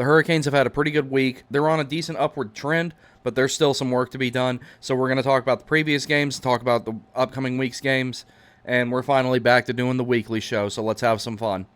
The Hurricanes have had a pretty good week. They're on a decent upward trend, but there's still some work to be done. So we're going to talk about the previous games, talk about the upcoming week's games, and we're finally back to doing the weekly show, so let's have some fun.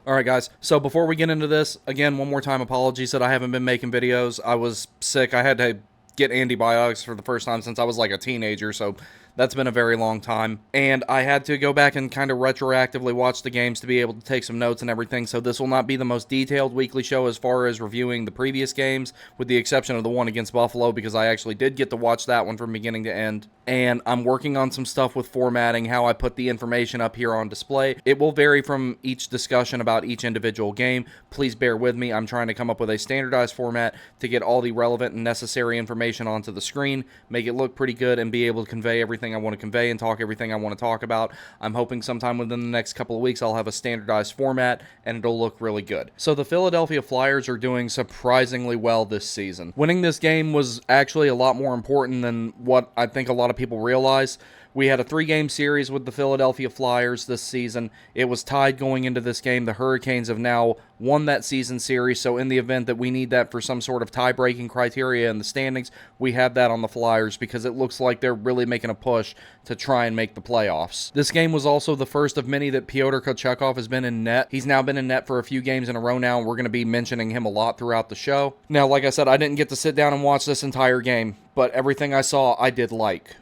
Alright guys, so before we get into this, again, one more time, apologies that I haven't been making videos. I was sick. I had to get antibiotics for the first time since I was like a teenager, so that's been a very long time. And I had to go back and kind of retroactively watch the games to be able to take some notes and everything, so this will not be the most detailed weekly show as far as reviewing the previous games, with the exception of the one against Buffalo, because I actually did get to watch that one from beginning to end. And I'm working on some stuff with formatting, how I put the information up here on display. It will vary from each discussion about each individual game. Please bear with me. I'm trying to come up with a standardized format to get all the relevant and necessary information onto the screen, make it look pretty good, and be able to convey everything I want to convey and talk everything I want to talk about. I'm hoping sometime within the next couple of weeks I'll have a standardized format and it'll look really good. So the Philadelphia Flyers are doing surprisingly well this season. Winning this game was actually a lot more important than what I think a lot of people realize. We had a 3-game series with the Philadelphia Flyers this season. It was tied going into this game. The Hurricanes have now won that season series, so in the event that we need that for some sort of tie-breaking criteria in the standings, we have that on the Flyers because it looks like they're really making a push to try and make the playoffs. This game was also the first of many that Pyotr Kochetkov has been in net. He's now been in net for a few games in a row now, and we're going to be mentioning him a lot throughout the show. Now, like I said, I didn't get to sit down and watch this entire game, but everything I saw, I did like.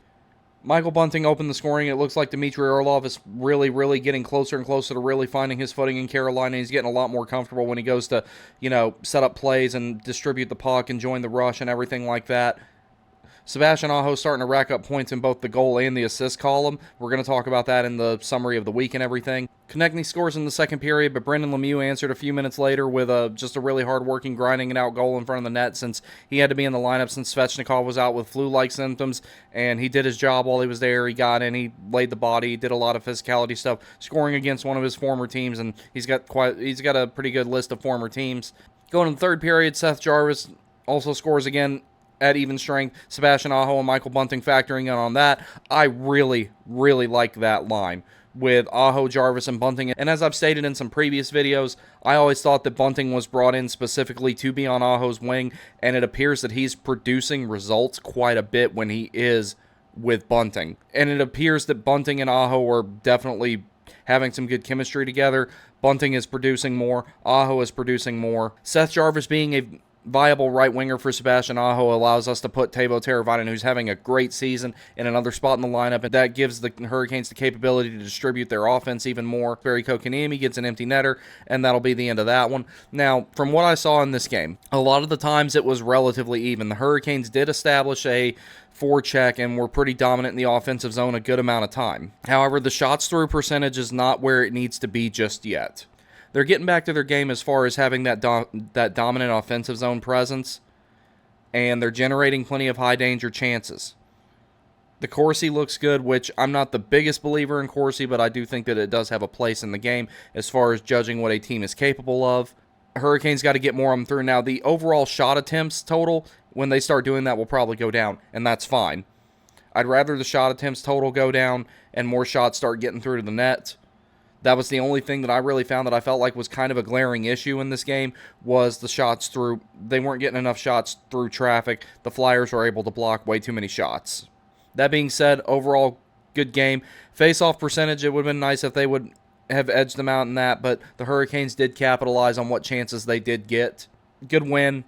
Michael Bunting opened the scoring. It looks like Dmitry Orlov is really getting closer and closer to really finding his footing in Carolina. He's getting a lot more comfortable when he goes to, set up plays and distribute the puck and join the rush and everything like that. Sebastian Aho starting to rack up points in both the goal and the assist column. We're going to talk about that in the summary of the week and everything. Konechny scores in the second period, but Brendan Lemieux answered a few minutes later with just a really hard-working, grinding it out goal in front of the net since he had to be in the lineup since Svechnikov was out with flu-like symptoms, and he did his job while he was there. He got in, he laid the body, he did a lot of physicality stuff, scoring against one of his former teams, and he's got a pretty good list of former teams. Going in the third period, Seth Jarvis also scores again at even strength. Sebastian Aho and Michael Bunting factoring in on that. I really like that line with Aho, Jarvis, and Bunting. And as I've stated in some previous videos, I always thought that Bunting was brought in specifically to be on Aho's wing, and it appears that he's producing results quite a bit when he is with Bunting. And it appears that Bunting and Aho are definitely having some good chemistry together. Bunting is producing more. Aho is producing more. Seth Jarvis being a viable right winger for Sebastian Aho allows us to put Teuvo Teravainen, who's having a great season, in another spot in the lineup, and that gives the Hurricanes the capability to distribute their offense even more. Barry Kotkaniemi gets an empty netter, and that'll be the end of that one. Now, from what I saw in this game, a lot of the times it was relatively even. The Hurricanes did establish a forecheck and were pretty dominant in the offensive zone a good amount of time. However, the shots through percentage is not where it needs to be just yet. They're getting back to their game as far as having that dominant offensive zone presence, and they're generating plenty of high-danger chances. The Corsi looks good, which I'm not the biggest believer in Corsi, but I do think that it does have a place in the game as far as judging what a team is capable of. Hurricanes got to get more of them through. Now, the overall shot attempts total, when they start doing that, will probably go down, and that's fine. I'd rather the shot attempts total go down and more shots start getting through to the net. That was the only thing that I really found that I felt like was kind of a glaring issue in this game, was the shots through. They weren't getting enough shots through traffic. The Flyers were able to block way too many shots. That being said, overall, good game. Face-off percentage, it would have been nice if they would have edged them out in that, but the Hurricanes did capitalize on what chances they did get. Good win,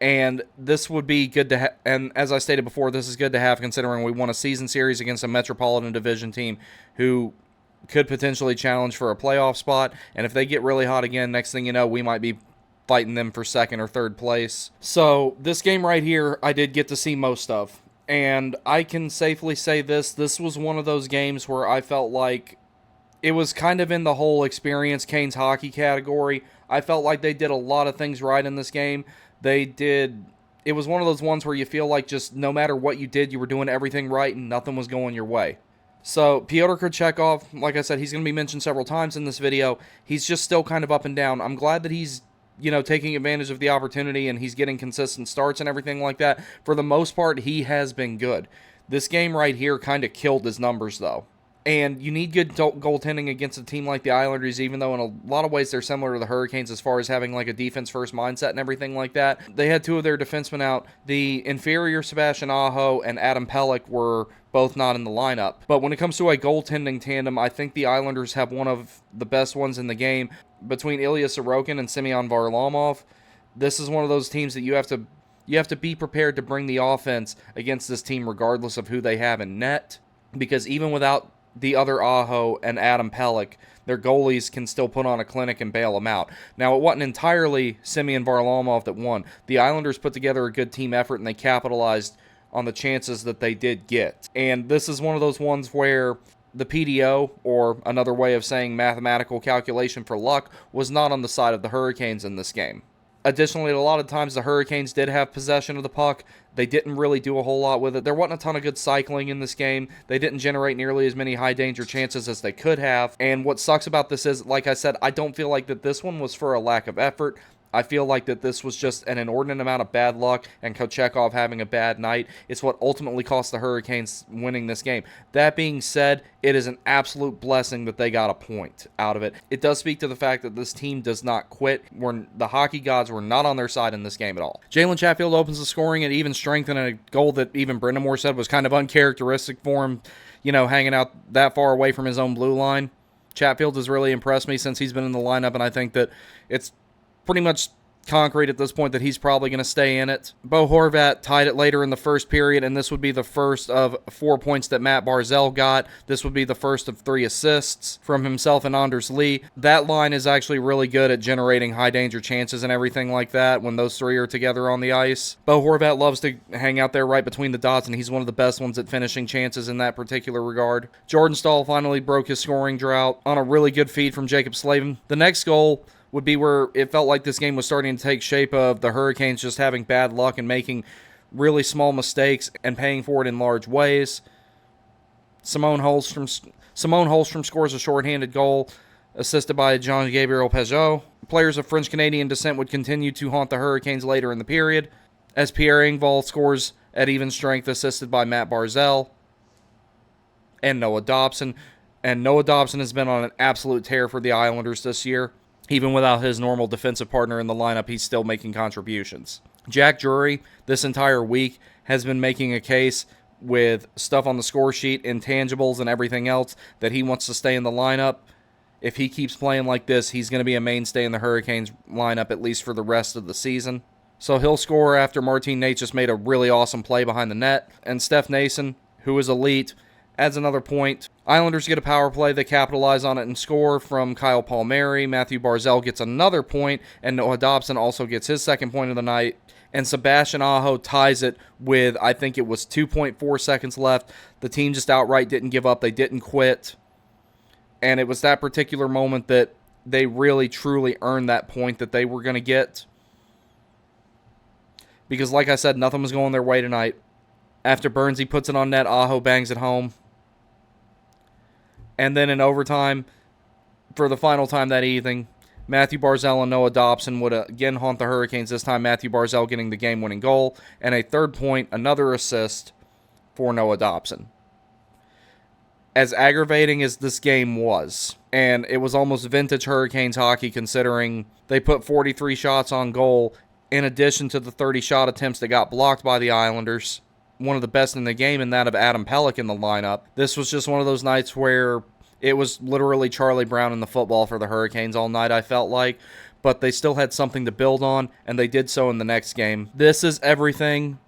and this would be good to have, and as I stated before, this is good to have considering we won a season series against a Metropolitan Division team who could potentially challenge for a playoff spot, and if they get really hot again, next thing you know, we might be fighting them for second or third place. So this game right here, I did get to see most of, and I can safely say this was one of those games where I felt like it was kind of in the whole experience Canes hockey category. I felt like they did a lot of things right in this game. It was one of those ones where you feel like just no matter what you did, you were doing everything right and nothing was going your way. So, Pyotr Kochetkov, like I said, he's going to be mentioned several times in this video. He's just still kind of up and down. I'm glad that he's taking advantage of the opportunity, and he's getting consistent starts and everything like that. For the most part, he has been good. This game right here kind of killed his numbers, though. And you need good goaltending against a team like the Islanders, even though in a lot of ways they're similar to the Hurricanes as far as having like a defense-first mindset and everything like that. They had two of their defensemen out. The inferior Sebastian Aho and Adam Pelech were both not in the lineup. But when it comes to a goaltending tandem, I think the Islanders have one of the best ones in the game. Between Ilya Sorokin and Semyon Varlamov, this is one of those teams that you have to be prepared to bring the offense against this team regardless of who they have in net. Because even without the other Aho and Adam Pelech, their goalies can still put on a clinic and bail them out. Now, it wasn't entirely Semyon Varlamov that won. The Islanders put together a good team effort, and they capitalized on the chances that they did get. And this is one of those ones where the PDO, or another way of saying mathematical calculation for luck, was not on the side of the Hurricanes in this game. Additionally, a lot of times the Hurricanes did have possession of the puck. They didn't really do a whole lot with it. There wasn't a ton of good cycling in this game. They didn't generate nearly as many high-danger chances as they could have. And what sucks about this is, like I said, I don't feel like that this one was for a lack of effort. I feel like that this was just an inordinate amount of bad luck and Kochetkov having a bad night. It's what ultimately cost the Hurricanes winning this game. That being said, it is an absolute blessing that they got a point out of it. It does speak to the fact that this team does not quit. The hockey gods were not on their side in this game at all. Jalen Chatfield opens the scoring at even strength in a goal that even Brindamore said was kind of uncharacteristic for him, hanging out that far away from his own blue line. Chatfield has really impressed me since he's been in the lineup, and I think that it's pretty much concrete at this point that he's probably going to stay in it. Bo Horvat tied it later in the first period, and this would be the first of 4 points that Matt Barzal got. This would be the first of 3 assists from himself and Anders Lee. That line is actually really good at generating high-danger chances and everything like that when those three are together on the ice. Bo Horvat loves to hang out there right between the dots, and he's one of the best ones at finishing chances in that particular regard. Jordan Staal finally broke his scoring drought on a really good feed from Jacob Slavin. The next goal would be where it felt like this game was starting to take shape of the Hurricanes just having bad luck and making really small mistakes and paying for it in large ways. Simone Holstrom scores a shorthanded goal, assisted by Jean-Gabriel Pageau. Players of French-Canadian descent would continue to haunt the Hurricanes later in the period, as Pierre Engvall scores at even strength, assisted by Matt Barzal and Noah Dobson. And Noah Dobson has been on an absolute tear for the Islanders this year. Even without his normal defensive partner in the lineup, he's still making contributions. Jack Drury, this entire week, has been making a case with stuff on the score sheet, intangibles, and everything else that he wants to stay in the lineup. If he keeps playing like this, he's going to be a mainstay in the Hurricanes lineup, at least for the rest of the season. So he'll score after Martin Nate just made a really awesome play behind the net. And Steph Nason, who is elite, adds another point. Islanders get a power play. They capitalize on it and score from Kyle Palmieri. Matthew Barzal gets another point, and Noah Dobson also gets his second point of the night. And Sebastian Aho ties it with, I think it was 2.4 seconds left. The team just outright didn't give up. They didn't quit. And it was that particular moment that they really, truly earned that point that they were going to get. Because, like I said, nothing was going their way tonight. After Bernsey puts it on net, Aho bangs it home. And then in overtime, for the final time that evening, Matthew Barzal and Noah Dobson would again haunt the Hurricanes, this time Matthew Barzal getting the game-winning goal, and a third point, another assist for Noah Dobson. As aggravating as this game was, and it was almost vintage Hurricanes hockey considering they put 43 shots on goal in addition to the 30 shot attempts that got blocked by the Islanders. One of the best in the game, and that of Adam Pelech in the lineup. This was just one of those nights where it was literally Charlie Brown in the football for the Hurricanes all night, I felt like. But they still had something to build on, and they did so in the next game. This is everything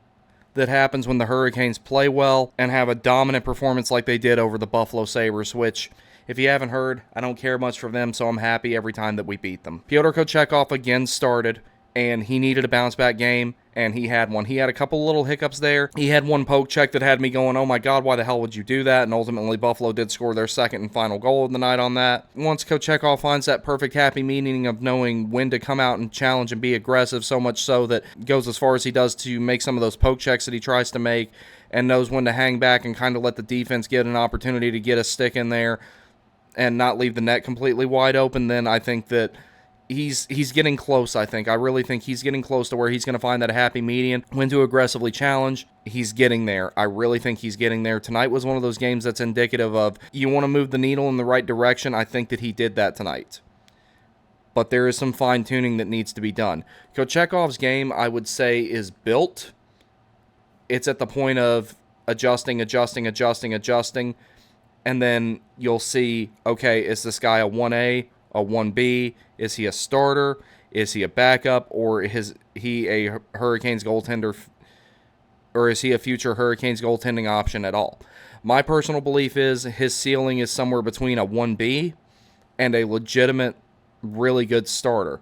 that happens when the Hurricanes play well and have a dominant performance like they did over the Buffalo Sabres, which, if you haven't heard, I don't care much for them, so I'm happy every time that we beat them. Pyotr Kochetkov again started, and he needed a bounce-back game, and he had one. He had a couple little hiccups there. He had one poke check that had me going, oh my God, why the hell would you do that? And ultimately, Buffalo did score their second and final goal of the night on that. Once Kochetkov finds that perfect happy medium of knowing when to come out and challenge and be aggressive, so much so that goes as far as he does to make some of those poke checks that he tries to make, and knows when to hang back and kind of let the defense get an opportunity to get a stick in there and not leave the net completely wide open, then I think that he's getting close, I think. I really think he's getting close to where he's going to find that happy median, when to aggressively challenge. He's getting there. I really think he's getting there. Tonight was one of those games that's indicative of you want to move the needle in the right direction. I think that he did that tonight. But there is some fine-tuning that needs to be done. Kochekov's game, I would say, is built. It's at the point of adjusting, and then you'll see, okay, is this guy a 1A, a 1B? Is he a starter? Is he a backup? Or is he a Hurricanes goaltender? Or is he a future Hurricanes goaltending option at all? My personal belief is his ceiling is somewhere between a 1B and a legitimate, really good starter.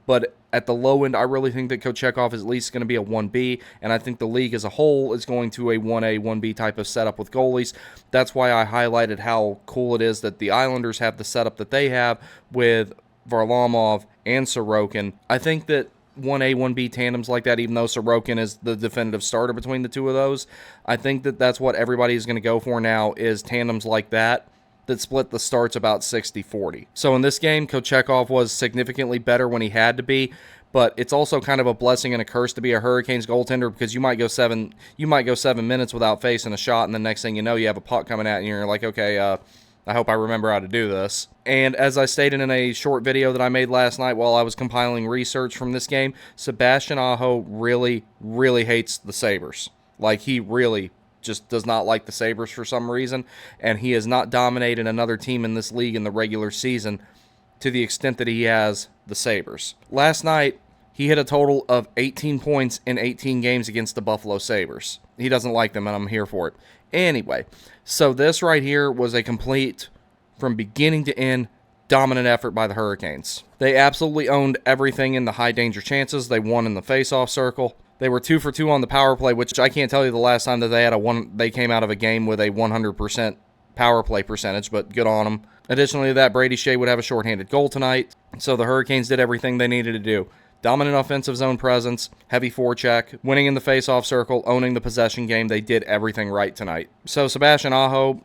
But at the low end, I really think that Kochekov is at least going to be a 1B, and I think the league as a whole is going to a 1A, 1B type of setup with goalies. That's why I highlighted how cool it is that the Islanders have the setup that they have with Varlamov and Sorokin. I think that 1A, 1B tandems like that, even though Sorokin is the definitive starter between the two of those, I think that that's what everybody is going to go for now, is tandems like that split the starts about 60-40. So in this game, Kochekov was significantly better when he had to be, but it's also kind of a blessing and a curse to be a Hurricanes goaltender, because you might go 7 minutes without facing a shot, and the next thing you know, you have a puck coming at you, and you're like, okay, I hope I remember how to do this. And as I stated in a short video that I made last night while I was compiling research from this game, Sebastian Aho really, really hates the Sabres. Like, he really just does not like the Sabres for some reason, and he has not dominated another team in this league in the regular season to the extent that he has the Sabres. Last night, he hit a total of 18 points in 18 games against the Buffalo Sabres. He doesn't like them, and I'm here for it. Anyway, so this right here was a complete, from beginning to end, dominant effort by the Hurricanes. They absolutely owned everything in the high danger chances. They won in the face-off circle. They were 2 for 2 on the power play, which I can't tell you the last time that they came out of a game with a 100% power play percentage, but good on them. Additionally to that, Brady Shea would have a shorthanded goal tonight, so the Hurricanes did everything they needed to do. Dominant offensive zone presence, heavy forecheck, winning in the face-off circle, owning the possession game. They did everything right tonight. So Sebastian Aho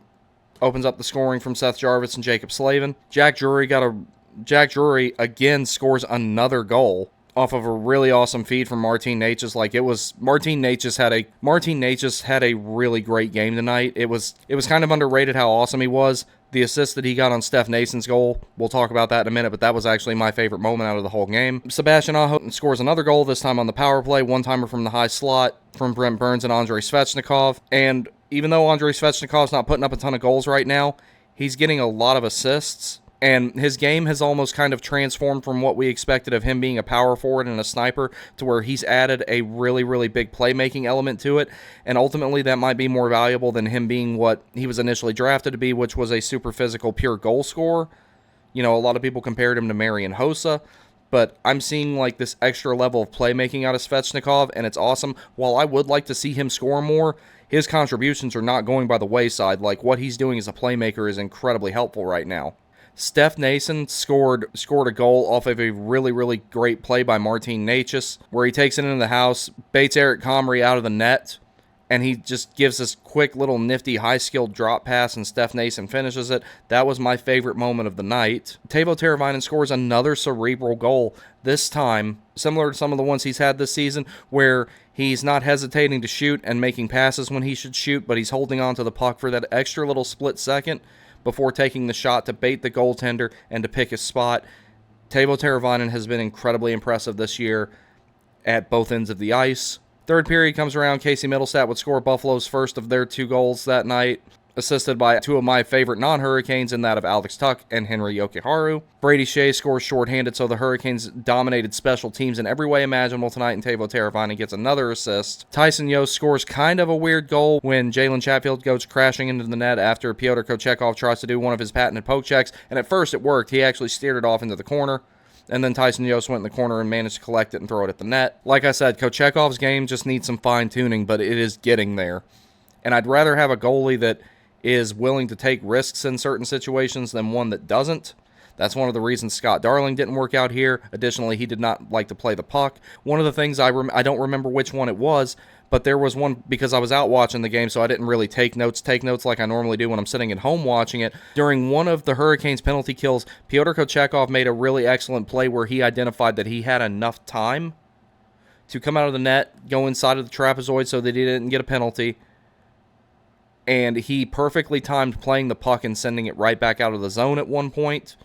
opens up the scoring from Seth Jarvis and Jacob Slavin. Jack Drury again scores another goal off of a really awesome feed from Martin Necas. Martin Necas had a really great game tonight. It was kind of underrated how awesome he was. The assist that he got on Steph Nason's goal, we'll talk about that in a minute, but that was actually my favorite moment out of the whole game. Sebastian Aho scores another goal, this time on the power play, one-timer from the high slot from Brent Burns and Andrei Svechnikov. And even though Andrei Svechnikov's not putting up a ton of goals right now, he's getting a lot of assists. And his game has almost kind of transformed from what we expected of him being a power forward and a sniper to where he's added a really, really big playmaking element to it. And ultimately, that might be more valuable than him being what he was initially drafted to be, which was a super physical, pure goal scorer. You know, a lot of people compared him to Marian Hossa. But I'm seeing like this extra level of playmaking out of Svechnikov, and it's awesome. While I would like to see him score more, his contributions are not going by the wayside. Like, what he's doing as a playmaker is incredibly helpful right now. Steph Nason scored a goal off of a really, really great play by Martin Necas, where he takes it into the house, baits Eric Comrie out of the net, and he just gives this quick little nifty high-skilled drop pass, and Steph Nason finishes it. That was my favorite moment of the night. Teuvo Teravainen scores another cerebral goal, this time similar to some of the ones he's had this season, where he's not hesitating to shoot and making passes when he should shoot, but he's holding on to the puck for that extra little split second before taking the shot to bait the goaltender and to pick his spot. Teuvo Teravainen has been incredibly impressive this year at both ends of the ice. Third period comes around, Casey Middlestat would score Buffalo's first of their 2 goals that night, assisted by 2 of my favorite non-Hurricanes in that of Alex Tuck and Henry Yokiharu. Brady Shea scores shorthanded, so the Hurricanes dominated special teams in every way imaginable tonight, and Teuvo Teravainen gets another assist. Tyson Yost scores kind of a weird goal when Jalen Chatfield goes crashing into the net after Pyotr Kochekov tries to do one of his patented poke checks, and at first it worked. He actually steered it off into the corner, and then Tyson Yost went in the corner and managed to collect it and throw it at the net. Like I said, Kochekov's game just needs some fine-tuning, but it is getting there. And I'd rather have a goalie that is willing to take risks in certain situations than one that doesn't. That's one of the reasons Scott Darling didn't work out here. Additionally, he did not like to play the puck. One of the things I don't remember which one it was, but there was one because I was out watching the game, so I didn't really take notes like I normally do when I'm sitting at home watching it. During one of the Hurricanes' penalty kills, Pyotr Kochekov made a really excellent play where he identified that he had enough time to come out of the net, go inside of the trapezoid so that he didn't get a penalty, and he perfectly timed playing the puck and sending it right back out of the zone at one point,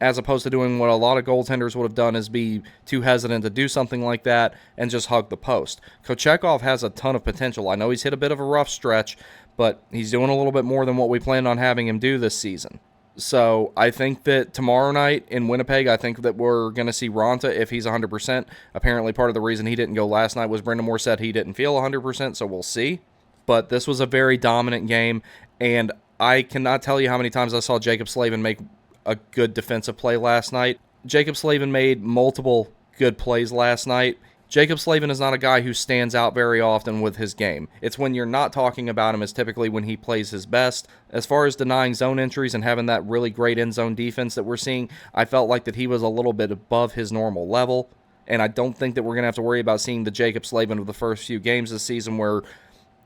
as opposed to doing what a lot of goaltenders would have done, is be too hesitant to do something like that and just hug the post. Kochekov has a ton of potential. I know he's hit a bit of a rough stretch, but he's doing a little bit more than what we planned on having him do this season. So I think that tomorrow night in Winnipeg, I think that we're going to see Ronta if he's 100%. Apparently part of the reason he didn't go last night was Brendan Moore said he didn't feel 100%, so we'll see. But this was a very dominant game, and I cannot tell you how many times I saw Jacob Slavin make a good defensive play last night. Jacob Slavin made multiple good plays last night. Jacob Slavin is not a guy who stands out very often with his game. It's when you're not talking about him is typically when he plays his best. As far as denying zone entries and having that really great end zone defense that we're seeing, I felt like that he was a little bit above his normal level, and I don't think that we're going to have to worry about seeing the Jacob Slavin of the first few games this season where,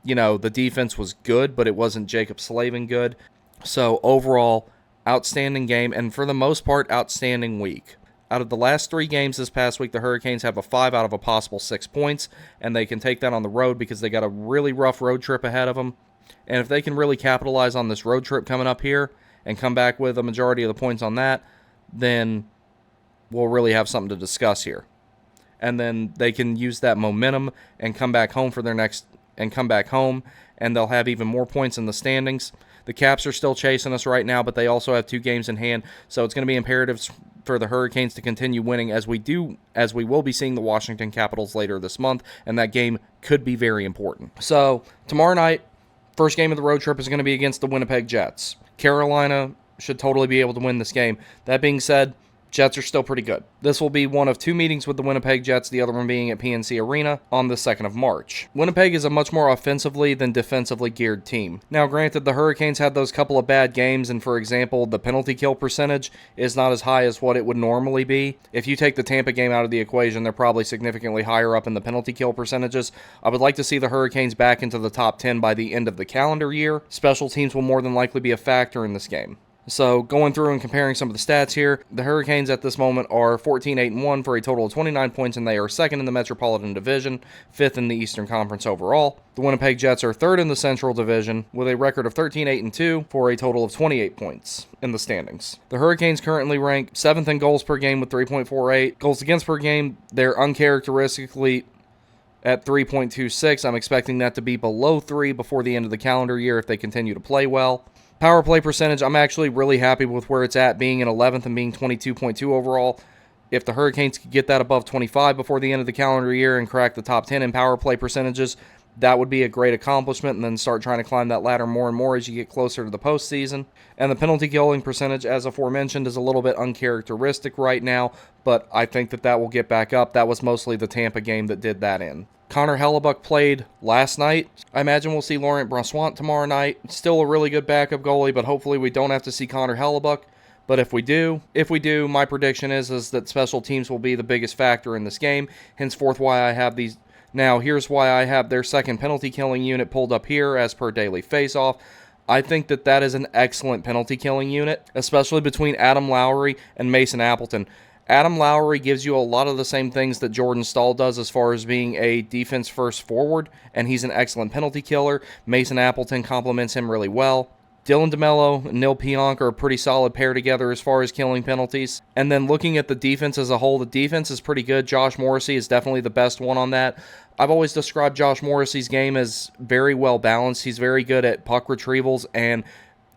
you know, the defense was good, but it wasn't Jacob Slavin good. So overall, outstanding game, and for the most part, outstanding week. Out of the last 3 games this past week, the Hurricanes have a 5 out of a possible 6 points, and they can take that on the road because they got a really rough road trip ahead of them. And if they can really capitalize on this road trip coming up here and come back with a majority of the points on that, then we'll really have something to discuss here. And then they can use that momentum and come back home and they'll have even more points in the standings. The Caps are still chasing us right now, but they also have 2 games in hand, so it's going to be imperative for the Hurricanes to continue winning as we will be seeing the Washington Capitals later this month, and that game could be very important. So tomorrow night, first game of the road trip is going to be against the Winnipeg Jets. Carolina should totally be able to win this game. That being said, Jets are still pretty good. This will be one of 2 meetings with the Winnipeg Jets, the other one being at PNC Arena on the 2nd of March. Winnipeg is a much more offensively than defensively geared team. Now, granted, the Hurricanes had those couple of bad games, and for example, the penalty kill percentage is not as high as what it would normally be. If you take the Tampa game out of the equation, they're probably significantly higher up in the penalty kill percentages. I would like to see the Hurricanes back into the top 10 by the end of the calendar year. Special teams will more than likely be a factor in this game. So going through and comparing some of the stats here, the Hurricanes at this moment are 14-8-1 for a total of 29 points, and they are 2nd in the Metropolitan Division, 5th in the Eastern Conference overall. The Winnipeg Jets are 3rd in the Central Division with a record of 13-8-2 for a total of 28 points in the standings. The Hurricanes currently rank 7th in goals per game with 3.48. Goals against per game, they're uncharacteristically at 3.26. I'm expecting that to be below 3 before the end of the calendar year if they continue to play well. Power play percentage, I'm actually really happy with where it's at, being in 11th and being 22.2 overall. If the Hurricanes could get that above 25 before the end of the calendar year and crack the top 10 in power play percentages, that would be a great accomplishment, and then start trying to climb that ladder more and more as you get closer to the postseason. And the penalty killing percentage, as aforementioned, is a little bit uncharacteristic right now, but I think that will get back up. That was mostly the Tampa game that did that in. Connor Hellebuck played last night. I imagine we'll see Laurent Brossoit tomorrow night. Still a really good backup goalie, but hopefully we don't have to see Connor Hellebuck. But if we do, my prediction is that special teams will be the biggest factor in this game. Henceforth, why I have these. Now, here's why I have their second penalty killing unit pulled up here as per Daily Faceoff. I think that is an excellent penalty killing unit, especially between Adam Lowry and Mason Appleton. Adam Lowry gives you a lot of the same things that Jordan Stahl does as far as being a defense-first forward, and he's an excellent penalty killer. Mason Appleton complements him really well. Dylan DeMello and Neil Pionk are a pretty solid pair together as far as killing penalties. And then looking at the defense as a whole, the defense is pretty good. Josh Morrissey is definitely the best one on that. I've always described Josh Morrissey's game as very well balanced. He's very good at puck retrievals and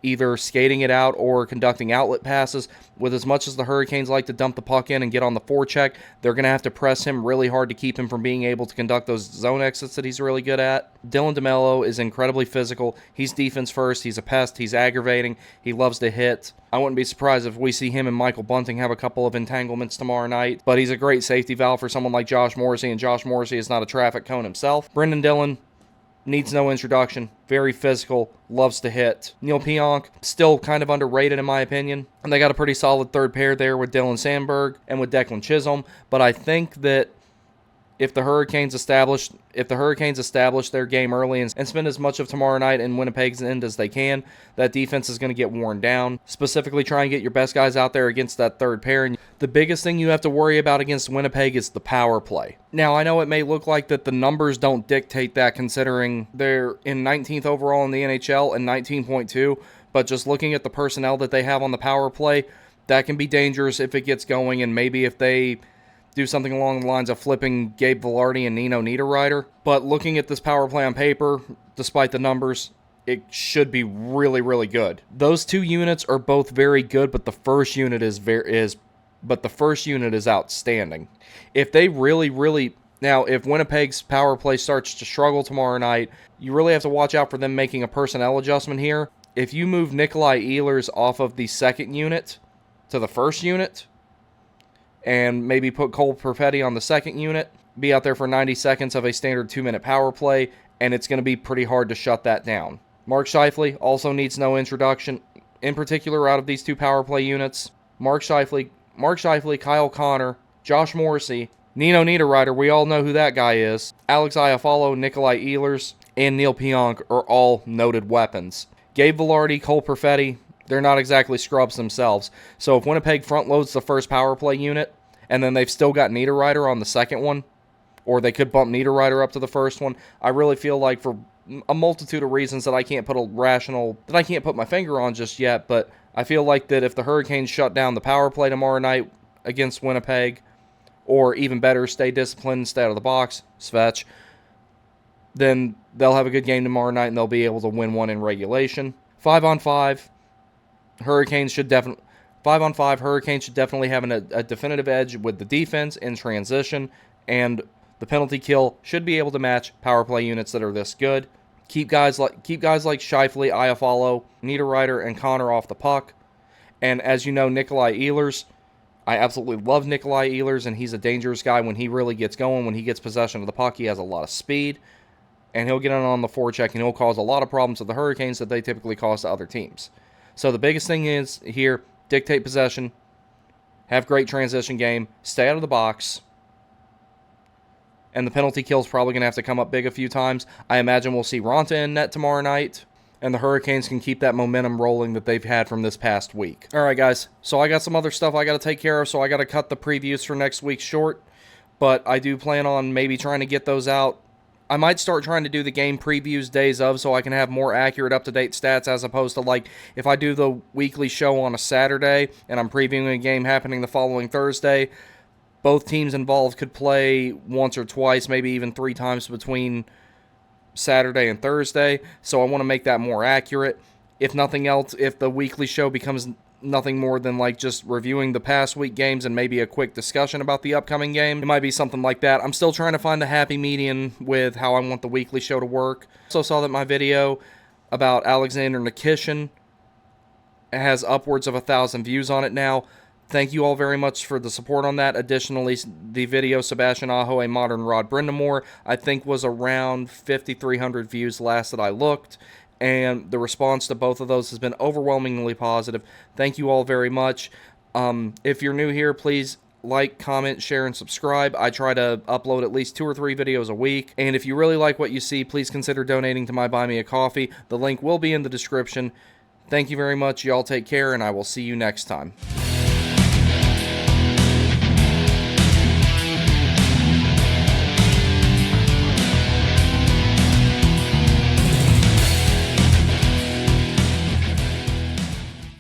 either skating it out or conducting outlet passes. With as much as the Hurricanes like to dump the puck in and get on the forecheck, they're going to have to press him really hard to keep him from being able to conduct those zone exits that he's really good at. Dylan DeMello is incredibly physical. He's defense first. He's a pest. He's aggravating. He loves to hit. I wouldn't be surprised if we see him and Michael Bunting have a couple of entanglements tomorrow night, but he's a great safety valve for someone like Josh Morrissey, and Josh Morrissey is not a traffic cone himself. Brendan Dillon, needs no introduction. Very physical, loves to hit. Neil Pionk, still kind of underrated in my opinion. And they got a pretty solid third pair there with Dylan Sandberg and with Declan Chisholm. But I think that if the Hurricanes establish their game early and spend as much of tomorrow night in Winnipeg's end as they can, that defense is going to get worn down. Specifically, try and get your best guys out there against that third pair. And the biggest thing you have to worry about against Winnipeg is the power play. Now, I know it may look like that the numbers don't dictate that, considering they're in 19th overall in the NHL and 19.2, but just looking at the personnel that they have on the power play, that can be dangerous if it gets going, and maybe if they do something along the lines of flipping Gabe Vilardi and Nino Niederreiter. But looking at this power play on paper, despite the numbers, it should be really, really good. Those two units are both very good, but the first unit is outstanding. If they really now, if Winnipeg's power play starts to struggle tomorrow night, you really have to watch out for them making a personnel adjustment here. If you move Nikolai Ehlers off of the second unit to the first unit, and maybe put Cole Perfetti on the second unit, be out there for 90 seconds of a standard 2-minute power play, and it's going to be pretty hard to shut that down. Mark Scheifele also needs no introduction, in particular out of these two power play units. Mark Scheifele, Kyle Connor, Josh Morrissey, Nino Niederreiter, we all know who that guy is, Alex Iafallo, Nikolai Ehlers, and Neil Pionk are all noted weapons. Gabe Vilardi, Cole Perfetti, they're not exactly scrubs themselves. So if Winnipeg front loads the first power play unit, and then they've still got Niederreiter on the second one, or they could bump Niederreiter up to the first one, I really feel like, for a multitude of reasons that I can't put my finger on just yet, but I feel like that if the Hurricanes shut down the power play tomorrow night against Winnipeg, or even better, stay disciplined, stay out of the box, Svetch, then they'll have a good game tomorrow night and they'll be able to win one in regulation. 5-on-5, Hurricanes should definitely have a definitive edge with the defense in transition, and the penalty kill should be able to match power play units that are this good. Keep guys like Scheifele, Iafallo, Niederreiter, and Connor off the puck. And as you know, Nikolai Ehlers, I absolutely love Nikolai Ehlers, and he's a dangerous guy when he really gets going. When he gets possession of the puck, he has a lot of speed, and he'll get in on the forecheck, and he'll cause a lot of problems to the Hurricanes that they typically cause to other teams. So the biggest thing is here, dictate possession, have great transition game, stay out of the box, and the penalty kill is probably going to have to come up big a few times. I imagine we'll see Ronta in net tomorrow night, and the Hurricanes can keep that momentum rolling that they've had from this past week. All right, guys, so I got some other stuff I got to take care of, so I got to cut the previews for next week short, but I do plan on maybe trying to get those out. I might start trying to do the game previews days of, so I can have more accurate, up-to-date stats, as opposed to, like, if I do the weekly show on a Saturday and I'm previewing a game happening the following Thursday, both teams involved could play once or twice, maybe even 3 times between Saturday and Thursday, so I want to make that more accurate. If nothing else, if the weekly show becomes nothing more than like just reviewing the past week games and maybe a quick discussion about the upcoming game, it might be something like that. I'm still trying to find the happy median with how I want the weekly show to work. Also saw that my video about Alexander Nikishin has upwards of 1,000 views on it now. Thank you all very much for the support on that. Additionally, the video Sebastian Aho, a modern Rod Brindamore, I think was around 5,300 views last that I looked, and the response to both of those has been overwhelmingly positive. Thank you all very much. If you're new here, please like, comment, share, and subscribe. I try to upload at least 2 or 3 videos a week, and if you really like what you see, please consider donating to my Buy Me a Coffee. The link will be in the description. Thank you very much. Y'all take care, and I will see you next time.